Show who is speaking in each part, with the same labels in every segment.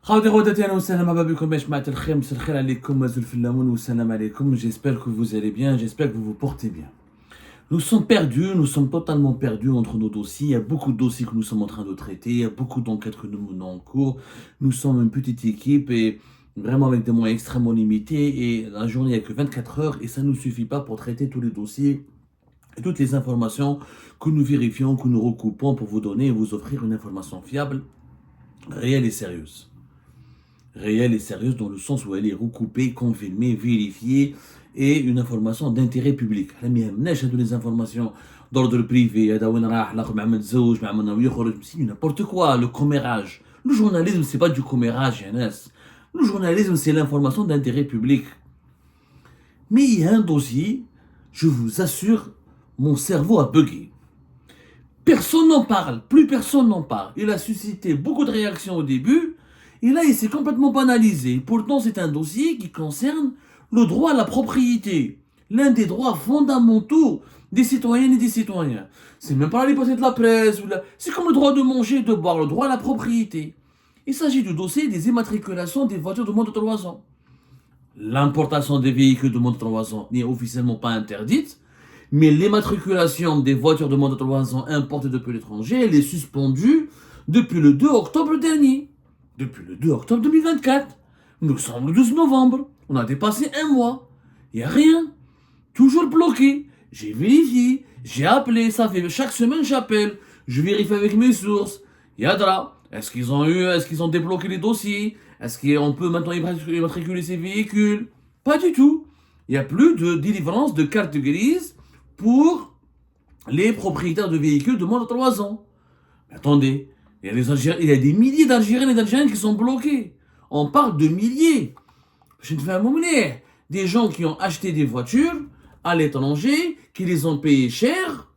Speaker 1: J'espère que vous allez bien, j'espère que vous vous portez bien. Nous sommes perdus, nous sommes totalement perdus entre nos dossiers. Il y a beaucoup de dossiers que nous sommes en train de traiter, il y a beaucoup d'enquêtes que nous menons en cours. Nous sommes une petite équipe et vraiment avec des moyens extrêmement limités. Et la journée, il n'y a que 24 heures et ça ne nous suffit pas pour traiter tous les dossiers et toutes les informations que nous vérifions, que nous recoupons pour vous donner et vous offrir une information fiable, réelle et sérieuse. Réelle et sérieuse dans le sens où elle est recoupée, confirmée, vérifiée et une information d'intérêt public. Les informations d'ordre privé, n'importe quoi, le commérage. Le journalisme, c'est pas du commérage, Yanas. Le journalisme, c'est l'information d'intérêt public. Mais il y a un dossier, je vous assure, mon cerveau a bugué. Personne n'en parle, plus personne n'en parle. Il a suscité beaucoup de réactions au début, et là il s'est complètement banalisé. Pourtant c'est un dossier qui concerne le droit à la propriété, l'un des droits fondamentaux des citoyennes et des citoyens. C'est même pas les passer de la presse, c'est comme le droit de manger et de boire, le droit à la propriété. Il s'agit du dossier des immatriculations des voitures de moins de 3 ans. L'importation des véhicules de moins de 3 ans n'est officiellement pas interdite, mais l'immatriculation des voitures de moins de 3 ans importées depuis l'étranger, elle est suspendue depuis le 2 octobre dernier. Depuis le 2 octobre 2024. Nous sommes le 12 novembre. On a dépassé un mois. Il n'y a rien. Toujours bloqué. J'ai vérifié. J'ai appelé. Ça fait chaque semaine j'appelle. Je vérifie avec mes sources. Yadra. Est-ce qu'ils ont débloqué les dossiers? Est-ce qu'on peut maintenant immatriculer ces véhicules? Pas du tout. Il n'y a plus de délivrance de carte grise pour les propriétaires de véhicules de moins de 3 ans. Mais attendez, il y a des milliers d'Algériens et d'Algériens qui sont bloqués. On parle de milliers. Je ne fais un moment. Des gens qui ont acheté des voitures à l'étranger, qui les ont payées cher,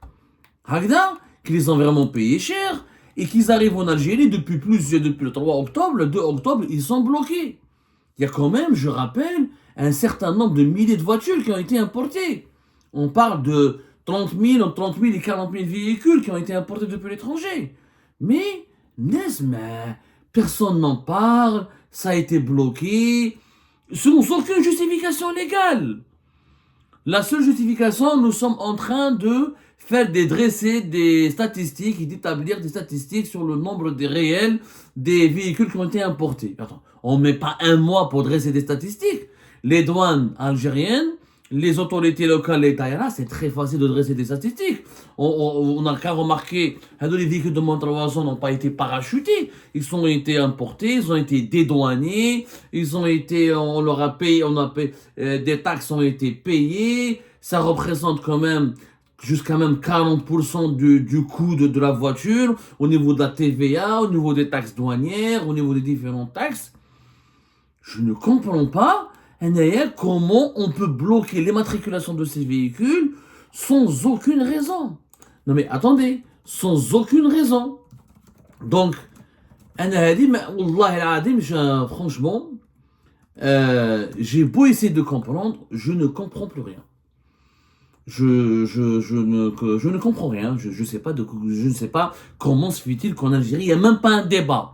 Speaker 1: qui les ont vraiment payées cher, et qu'ils arrivent en Algérie depuis le 3 octobre, le 2 octobre, ils sont bloqués. Il y a quand même, je rappelle, un certain nombre de milliers de voitures qui ont été importées. On parle de 30 000 et 40 000 véhicules qui ont été importés depuis l'étranger. Mais, personne n'en parle, ça a été bloqué, sans aucune justification légale. La seule justification, nous sommes en train de dresser des statistiques et d'établir des statistiques sur le nombre réels des véhicules qui ont été importés. Attends, on ne met pas un mois pour dresser des statistiques. Les douanes algériennes, les autorités locales, les Taïra, c'est très facile de dresser des statistiques. On n'a qu'à remarquer que les véhicules de moins de 3 ans n'ont pas été parachutés. Ils ont été importés, ils ont été dédouanés, on leur a payé, des taxes ont été payées. Ça représente quand même jusqu'à même 40% du coût de la voiture, au niveau de la TVA, au niveau des taxes douanières, au niveau des différentes taxes. Je ne comprends pas comment on peut bloquer l'immatriculation de ces véhicules sans aucune raison. Non mais attendez, sans aucune raison. Donc, franchement, j'ai beau essayer de comprendre, je ne comprends plus rien. Je ne comprends rien. Je ne sais pas comment se fait-il qu'en Algérie, il n'y a même pas un débat.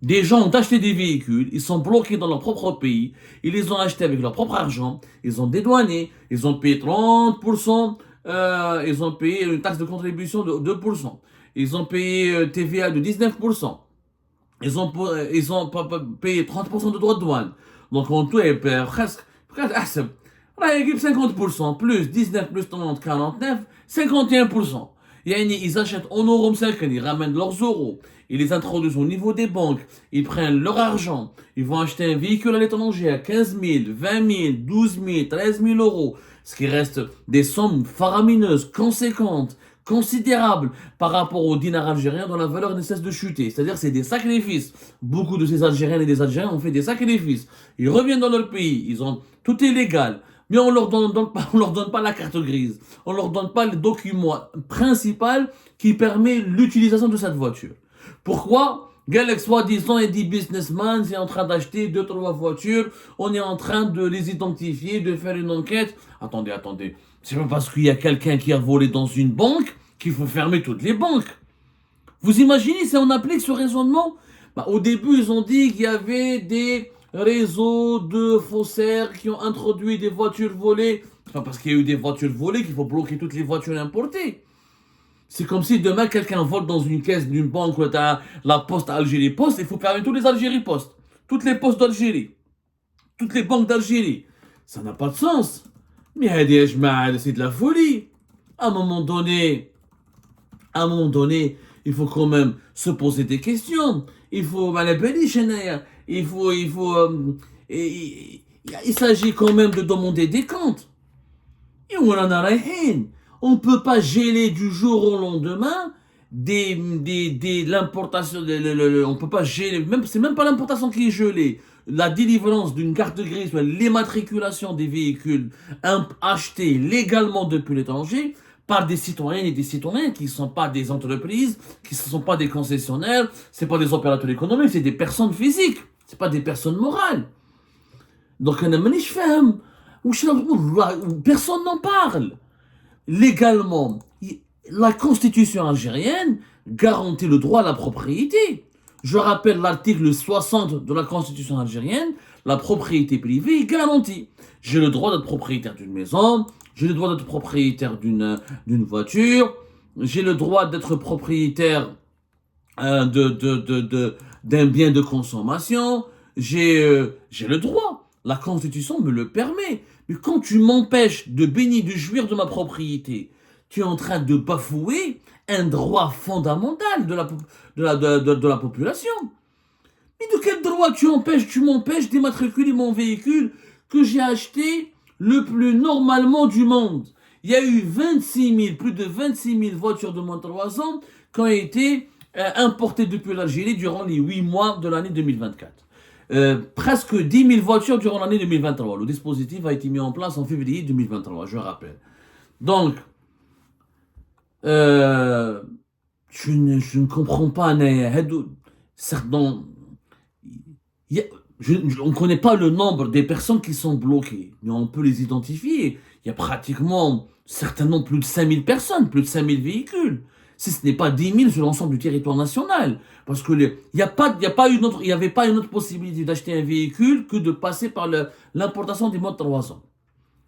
Speaker 1: Des gens ont acheté des véhicules, ils sont bloqués dans leur propre pays, ils les ont achetés avec leur propre argent, ils ont dédouané, ils ont payé 30%, ils ont payé une taxe de contribution de 2%, ils ont payé TVA de 19%, ils ont payé 30% de droits de douane. Donc en tout, presque 50%, plus 19, plus 30, 49, 51%. Ils achètent en euros, ils ramènent leurs euros, ils les introduisent au niveau des banques, ils prennent leur argent, ils vont acheter un véhicule à l'étranger à 15 000, 20 000, 12 000, 13 000 euros, ce qui reste des sommes faramineuses, conséquentes, considérables par rapport au dinar algérien dont la valeur ne cesse de chuter. C'est-à-dire c'est des sacrifices. Beaucoup de ces Algériennes et des Algériens ont fait des sacrifices. Ils reviennent dans leur pays, tout est légal. Mais on leur donne pas la carte grise. On leur donne pas le document principal qui permet l'utilisation de cette voiture. Pourquoi? Galex, soi-disant, et dit businessman, c'est en train d'acheter 2-3 voitures. On est en train de les identifier, de faire une enquête. Attendez. C'est pas parce qu'il y a quelqu'un qui a volé dans une banque qu'il faut fermer toutes les banques. Vous imaginez si on applique ce raisonnement? Bah, au début, ils ont dit qu'il y avait des réseaux de faussaires qui ont introduit des voitures volées. C'est pas parce qu'il y a eu des voitures volées qu'il faut bloquer toutes les voitures importées. C'est comme si demain quelqu'un vole dans une caisse d'une banque où t'as la Poste Algérie Poste, il faut fermer tous les Algérie Poste, toutes les postes d'Algérie, toutes les banques d'Algérie. Ça n'a pas de sens. Mais c'est de la folie. À un moment donné, à un moment donné, il faut quand même se poser des questions. Il faut, il s'agit quand même de demander des comptes. Et on en a rien. On ne peut pas geler du jour au lendemain l'importation. On ne peut pas geler, c'est même pas l'importation qui est gelée. La délivrance d'une carte grise, l'immatriculation des véhicules achetés légalement depuis l'étranger par des citoyennes et des citoyens qui ne sont pas des entreprises, qui ne sont pas des concessionnaires, ce pas des opérateurs économiques, c'est des personnes physiques, ce pas des personnes morales. Donc, personne n'en parle. Légalement, la constitution algérienne garantit le droit à la propriété. Je rappelle l'article 60 de la constitution algérienne, la propriété privée est garantie. J'ai le droit d'être propriétaire d'une maison, j'ai le droit d'être propriétaire d'une voiture, j'ai le droit d'être propriétaire d'un bien de consommation, j'ai le droit. La constitution me le permet. Mais quand tu m'empêches de bénir, de jouir de ma propriété, tu es en train de bafouer un droit fondamental de la population. Mais de quel droit tu m'empêches d'immatriculer mon véhicule que j'ai acheté le plus normalement du monde? Il y a eu plus de 26 000 voitures de moins de 3 ans qui ont été importées depuis l'Algérie durant les 8 mois de l'année 2024. Presque 10 000 voitures durant l'année 2023. Le dispositif a été mis en place en février 2023, je rappelle. Donc, je ne comprends pas. On ne connaît pas le nombre des personnes qui sont bloquées, mais on peut les identifier. Il y a pratiquement, certainement plus de 5 000 personnes, plus de 5 000 véhicules. Si ce n'est pas 10 000 sur l'ensemble du territoire national. Parce que il n'y avait pas une autre possibilité d'acheter un véhicule que de passer par l'importation des moins de 3 ans.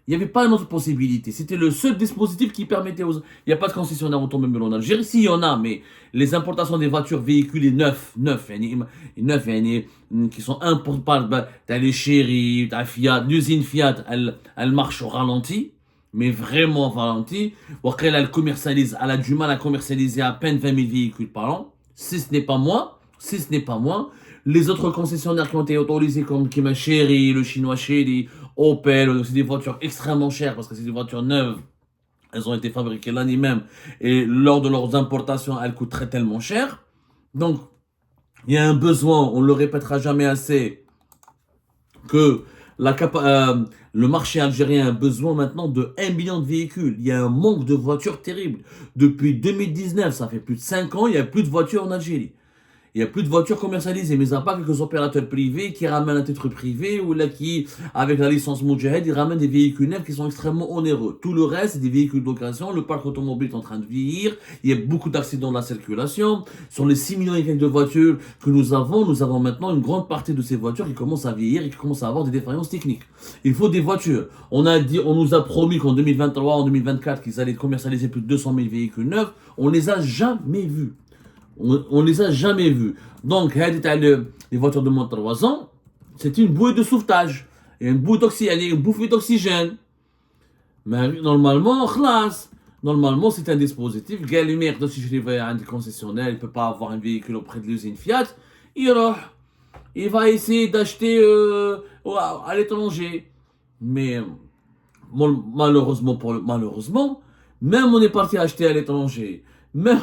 Speaker 1: Il n'y avait pas une autre possibilité. C'était le seul dispositif qui permettait aux... Il n'y a pas de concessionnaire automobile en Algérie. Si, il y en a, mais les importations des voitures véhiculées neufs, qui sont importées par les Chery, Fiat, l'usine Fiat, elle marche au ralenti. Mais vraiment ralenti. Elle commercialise, elle a du mal à commercialiser à peine 20 000 véhicules par an. Si ce n'est pas moins, les autres concessionnaires qui ont été autorisés comme Kima Chery, le chinois Chery, Opel, c'est des voitures extrêmement chères parce que c'est des voitures neuves. Elles ont été fabriquées l'année même et lors de leurs importations, elles coûteraient tellement cher. Donc, il y a un besoin, on ne le répétera jamais assez, que le marché algérien a besoin maintenant de 1 million de véhicules. Il y a un manque de voitures terrible. Depuis 2019, ça fait plus de 5 ans, il n'y a plus de voitures en Algérie. Il n'y a plus de voitures commercialisées, mais à part quelques opérateurs privés qui ramènent un titre privé ou là qui, avec la licence Moudjahed, ils ramènent des véhicules neufs qui sont extrêmement onéreux. Tout le reste, c'est des véhicules d'occasion. Le parc automobile est en train de vieillir. Il y a beaucoup d'accidents de la circulation. Sur les 6 millions et quelques de voitures que nous avons maintenant une grande partie de ces voitures qui commencent à vieillir et qui commencent à avoir des défaillances techniques. Il faut des voitures. On nous a promis qu'en 2023, en 2024, qu'ils allaient commercialiser plus de 200 000 véhicules neufs. On les a jamais vus. On les a jamais vus. Donc, les voitures de moins de 3 ans, c'est une bouée de sauvetage. Il y a une bouffée d'oxygène. Mais normalement, c'est un dispositif. Si je vais à un concessionnaire, il ne peut pas avoir un véhicule auprès de l'usine Fiat. Il va essayer d'acheter à l'étranger. Mais malheureusement, même on est parti acheter à l'étranger. Même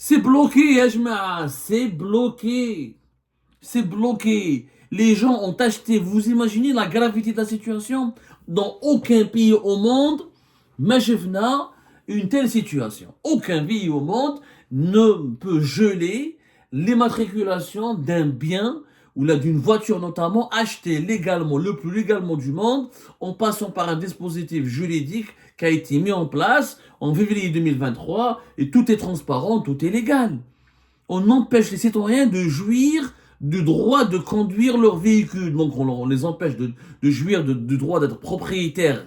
Speaker 1: c'est bloqué, Yajma, c'est bloqué. C'est bloqué. Les gens ont acheté, vous imaginez la gravité de la situation? Dans aucun pays au monde, Majevna, une telle situation. Aucun pays au monde ne peut geler l'immatriculation d'un bien ou là d'une voiture notamment achetée légalement, le plus légalement du monde, en passant par un dispositif juridique qui a été mis en place en février 2023 et tout est transparent, tout est légal. On empêche les citoyens de jouir du droit de conduire leur véhicule. Donc on les empêche de jouir du droit d'être propriétaire.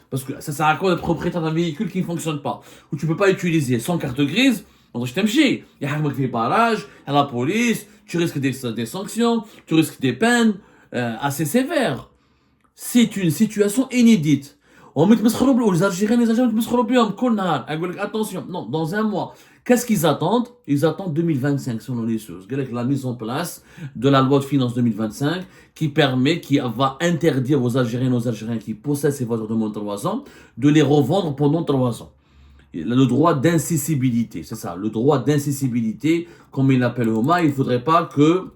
Speaker 1: Parce que ça sert à quoi d'être propriétaire d'un véhicule qui ne fonctionne pas, où tu ne peux pas utiliser sans carte grise. Je t'aime. Il y a un barrage, il y a la police, tu risques des sanctions, tu risques des peines assez sévères. C'est une situation inédite. Les Algériens, attention, non, dans un mois. Qu'est-ce qu'ils attendent? Ils attendent 2025 selon les sources. La mise en place de la loi de finances 2025 qui va interdire aux Algériens qui possèdent ces voitures de moins de 3 ans de les revendre pendant 3 ans. Le droit d'incessibilité, c'est ça, le droit d'incessibilité, comme il l'appelle Homa. Il ne faudrait pas que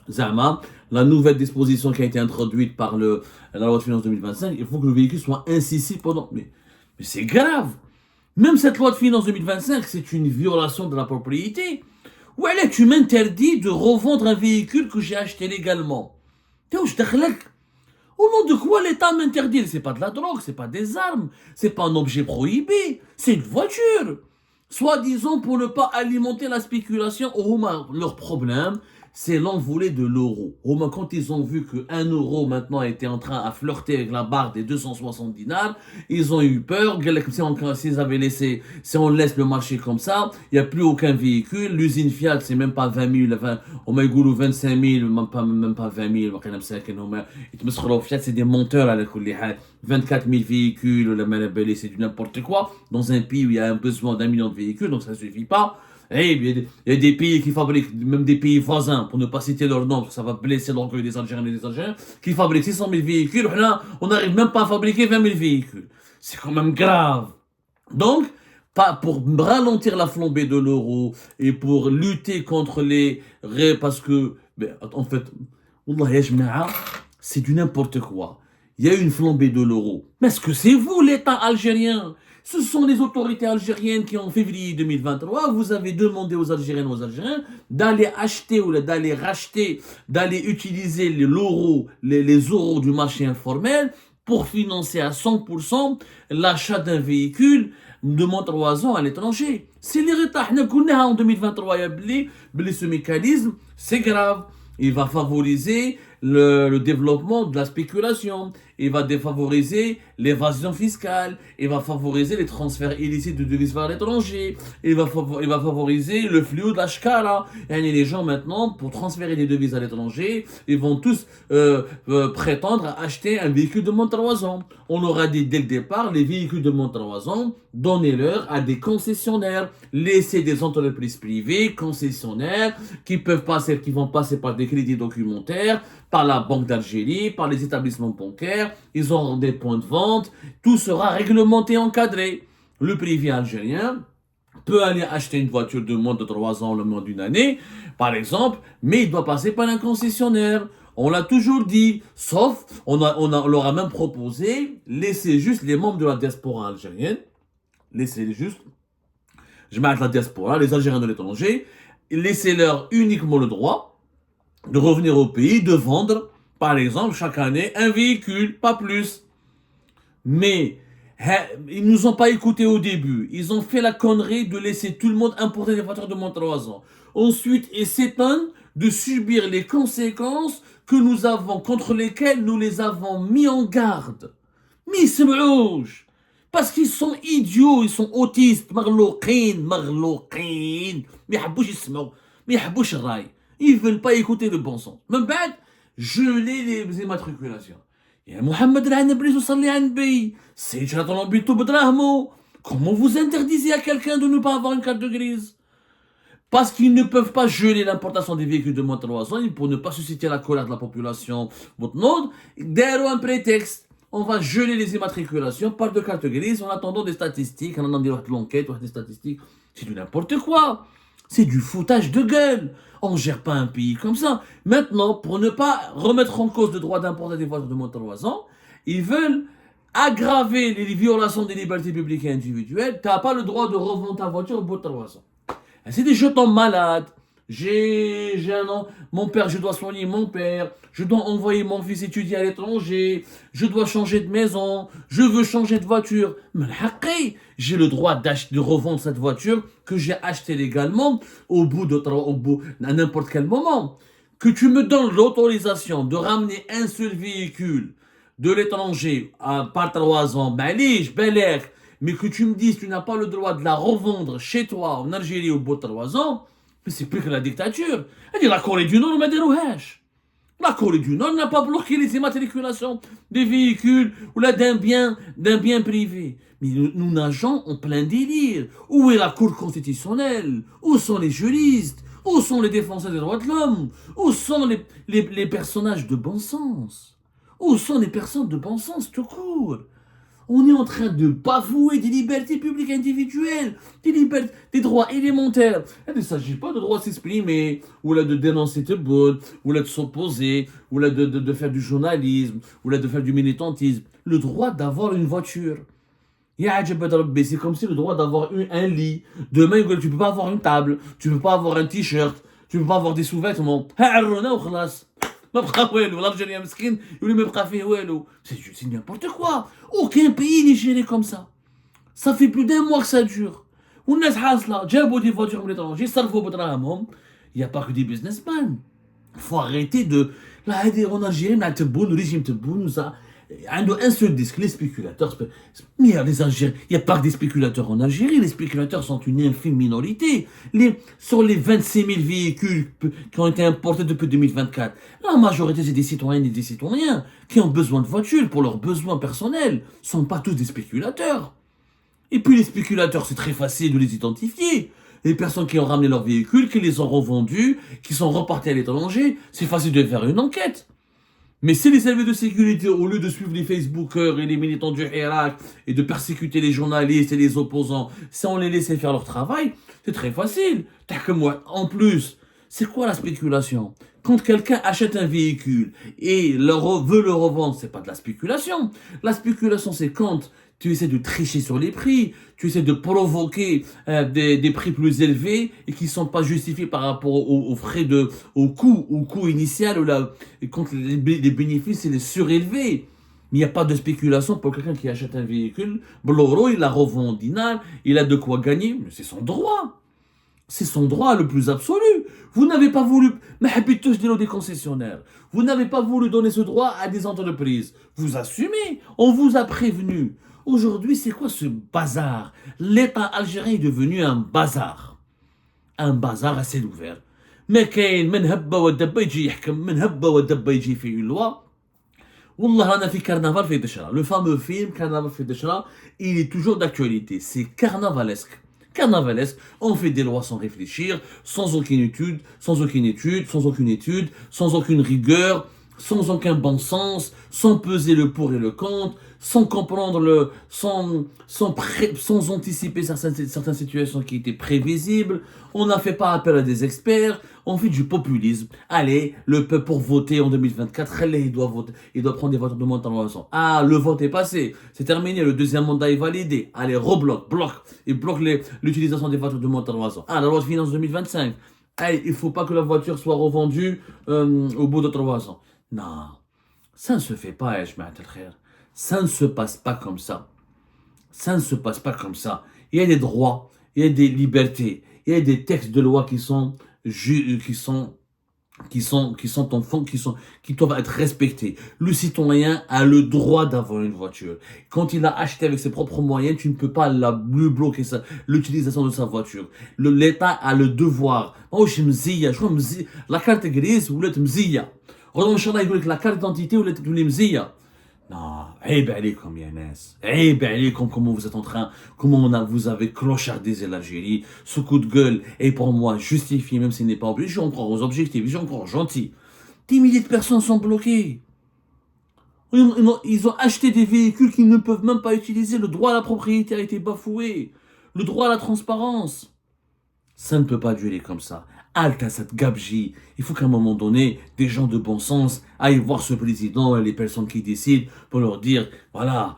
Speaker 1: Zama, la nouvelle disposition qui a été introduite par la loi de finances 2025, il faut que le véhicule soit incessible pendant... Mais c'est grave. Même cette loi de finances 2025, c'est une violation de la propriété. Ou alors tu m'interdis de revendre un véhicule que j'ai acheté légalement. Au nom de quoi l'État m'interdit? C'est pas de la drogue, c'est pas des armes, c'est pas un objet prohibé, c'est une voiture. Soi-disant pour ne pas alimenter la spéculation. Leur problème, c'est l'envolée de l'euro. Quand ils ont vu que 1 euro maintenant était en train à flirter avec la barre des 260 dinars, ils ont eu peur. Si on laisse le marché comme ça, il n'y a plus aucun véhicule. L'usine Fiat, c'est même pas 20 000, 25 000, même pas 20 000. Fiat, c'est des monteurs à la 24 000 véhicules, c'est du n'importe quoi. Dans un pays où il y a un besoin d'1 million de véhicules, donc ça ne suffit pas. Il y a des pays qui fabriquent, même des pays voisins, pour ne pas citer leur nom, parce que ça va blesser l'orgueil des Algériens et des Algériens, qui fabriquent 600 000 véhicules. On n'arrive même pas à fabriquer 20 000 véhicules. C'est quand même grave. Donc, pour ralentir la flambée de l'euro et pour lutter contre parce que, en fait, c'est du n'importe quoi. Il y a eu une flambée de l'euro. Mais est-ce que c'est vous, l'État algérien? Ce sont les autorités algériennes qui, en février 2023, vous avez demandé aux Algériennes et aux Algériens d'aller acheter ou d'aller racheter, d'aller utiliser l'euro, les euros du marché informel pour financer à 100% l'achat d'un véhicule de moins de 3 ans à l'étranger. C'est l'État. En 2023, il y a ce mécanisme, c'est grave. Il va favoriser le développement de la spéculation, il va défavoriser l'évasion fiscale, il va favoriser les transferts illicites de devises vers l'étranger, il va favoriser le flux de la shkara. Et les gens maintenant, pour transférer des devises à l'étranger, ils vont tous prétendre à acheter un véhicule de moins de 3 ans. On aura dit dès le départ, les véhicules de moins de 3 ans, donnez-leur à des concessionnaires, laissez des entreprises privées, concessionnaires, qui vont passer par des crédits documentaires, par la Banque d'Algérie, par les établissements bancaires, ils auront des points de vente, tout sera réglementé, encadré. Le privé algérien peut aller acheter une voiture de moins de 3 ans, le moins d'une année, par exemple, mais il doit passer par un concessionnaire. On l'a toujours dit, sauf, on leur a même proposé, laissez juste les membres de la diaspora algérienne, laissez-les juste, je mets la diaspora, les Algériens de l'étranger, laissez-leur uniquement le droit de revenir au pays, de vendre, par exemple, chaque année, un véhicule, pas plus. Mais ils nous ont pas écoutés au début. Ils ont fait la connerie de laisser tout le monde importer des voitures de moins de 3 ans. Ensuite, ils s'étonnent de subir les conséquences contre lesquelles nous les avons mis en garde. Mais c'est rouge. Parce qu'ils sont idiots, ils sont autistes, marloquin. Mais يحبوش الراي. Ils ne veulent pas écouter le bon sens. Même بعد geler les immatriculations. يا محمد العنب اللي تصلي على النبي سيد شرا طوموبيلته بدراهمه. Comment vous interdisez à quelqu'un de ne pas avoir une carte de grise? Parce qu'ils ne peuvent pas geler l'importation des véhicules de moins de 3 ans pour ne pas susciter la colère de la population. Derrière un prétexte, on va geler les immatriculations par de carte grise en attendant des statistiques, en attendant de l'enquête, des statistiques. C'est du n'importe quoi. C'est du foutage de gueule. On ne gère pas un pays comme ça. Maintenant, pour ne pas remettre en cause le droit d'importer des voitures de moins de 3 ans, ils veulent aggraver les violations des libertés publiques et individuelles. Tu n'as pas le droit de revendre ta voiture au bout de 3 ans. C'est des jetons malades. Mon père, je dois soigner mon père. Je dois envoyer mon fils étudier à l'étranger. Je dois changer de maison. Je veux changer de voiture. Mais j'ai le droit de revendre cette voiture que j'ai achetée légalement à n'importe quel moment. Que tu me donnes l'autorisation de ramener un seul véhicule de l'étranger par 3 ans, Bel Air, mais que tu me dises que tu n'as pas le droit de la revendre chez toi en Algérie au bout de 3 ans, mais c'est plus que la dictature. Elle dit la Corée du Nord, la Corée du Nord n'a pas bloqué les immatriculations des véhicules ou là d'un bien privé. Mais nous nageons en plein délire. Où est la Cour constitutionnelle? Où sont les juristes? Où sont les défenseurs des droits de l'homme? Où sont les personnages de bon sens? Où sont les personnes de bon sens tout court? On est en train de bafouer des libertés publiques individuelles, des droits élémentaires. Il ne s'agit pas de droit de s'exprimer, ou là de dénoncer tes bonnes, ou là de s'opposer, ou là de faire du journalisme, ou là de faire du militantisme. Le droit d'avoir une voiture. C'est comme si le droit d'avoir un lit. Demain, tu ne peux pas avoir une table, tu ne peux pas avoir un t-shirt, tu ne peux pas avoir des sous-vêtements. L'Algérien mesquine, c'est n'importe quoi. Aucun pays n'est géré comme ça. Ça fait plus d'1 mois que ça dure. والناس حاصله جابوا des voitures من l'étranger صرفوا بدراهمهم. Il n'y a pas que des businessmen. Il faut arrêter de là en Algérie le régime تبون ça. Un seul disque, les spéculateurs. Mais les Algériens, il n'y a pas que des spéculateurs en Algérie. Les spéculateurs sont une infime minorité. Sur les 26 000 véhicules qui ont été importés depuis 2024, la majorité, c'est des citoyennes et des citoyens qui ont besoin de voitures pour leurs besoins personnels. Ce ne sont pas tous des spéculateurs. Et puis les spéculateurs, c'est très facile de les identifier. Les personnes qui ont ramené leurs véhicules, qui les ont revendus, qui sont repartis à l'étranger, c'est facile de faire une enquête. Mais si les services de sécurité, au lieu de suivre les Facebookers et les militants du Irak et de persécuter les journalistes et les opposants, si on les laissait faire leur travail, c'est très facile. T'as que moi. En plus, c'est quoi la spéculation? Quand quelqu'un achète un véhicule et veut le revendre, c'est pas de la spéculation. La spéculation, c'est quand tu essaies de tricher sur les prix, tu essaies de provoquer des prix plus élevés et qui ne sont pas justifiés par rapport au coût initial et quand les bénéfices c'est surélevés. Mais il n'y a pas de spéculation pour quelqu'un qui achète un véhicule. Bloro, il la revend en dinar, il a de quoi gagner, mais c'est son droit. C'est son droit le plus absolu. Vous n'avez pas voulu, des concessionnaires. Vous n'avez pas voulu donner ce droit à des entreprises. Vous assumez. On vous a prévenu. Aujourd'hui, c'est quoi ce bazar? L'État algérien est devenu un bazar. Un bazar à ciel ouvert. Mais من هبة ودبة يجي يحكم من هبة ودبة يجي في une loi. Wallah, on a fait Carnaval fait Deshra. Le fameux film Carnaval fait Deshra, il est toujours d'actualité. C'est carnavalesque. Carnavalesque, on fait des lois sans réfléchir, sans aucune étude, sans aucune rigueur, sans aucun bon sens, sans peser le pour et le contre, sans comprendre sans anticiper certaines situations qui étaient prévisibles. On n'a fait pas appel à des experts, on fait du populisme. Allez, le peuple pour voter en 2024, il doit voter, il doit prendre des votes de montant. Ah, le vote est passé, c'est terminé, le deuxième mandat est validé. Allez, bloque l'utilisation des voitures de montant. Ah, la loi de finances 2025. Allez, il ne faut pas que la voiture soit revendue au bout de 3 ans. Non, ça ne se fait pas, ça ne se passe pas comme ça. Ça ne se passe pas comme ça. Il y a des droits, il y a des libertés, il y a des textes de loi qui doivent être respectés. Le citoyen a le droit d'avoir une voiture. Quand il a acheté avec ses propres moyens, tu ne peux pas lui bloquer l'utilisation de sa voiture. L'État a le devoir. La carte grise ou l'être mzia. La carte d'identité ou l'être mzia. Non, comme Yanes. Comment vous êtes en train, vous avez clochardisé l'Algérie. Ce coup de gueule est pour moi justifié, même s'il n'est pas obligé. Je suis encore aux objectifs, je suis encore gentil. 10 milliers de personnes sont bloquées. Ils ont acheté des véhicules qu'ils ne peuvent même pas utiliser. Le droit à la propriété a été bafoué. Le droit à la transparence. Ça ne peut pas durer comme ça. halte à cette gabegie. Il faut qu'à un moment donné, des gens de bon sens aillent voir ce président et les personnes qui décident pour leur dire, voilà,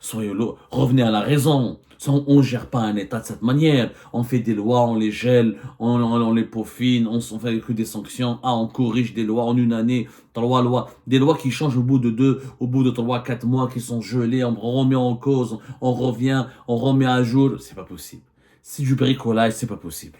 Speaker 1: soyez revenez à la raison. On ne gère pas un État de cette manière. On fait des lois, on les gèle, on les peaufine, on fait que des sanctions. On corrige des lois en une année, 3 lois. Des lois qui changent au bout de 3, 4 mois, qui sont gelées, on remet en cause, on revient, on remet à jour. C'est pas possible. C'est du bricolage, c'est pas possible.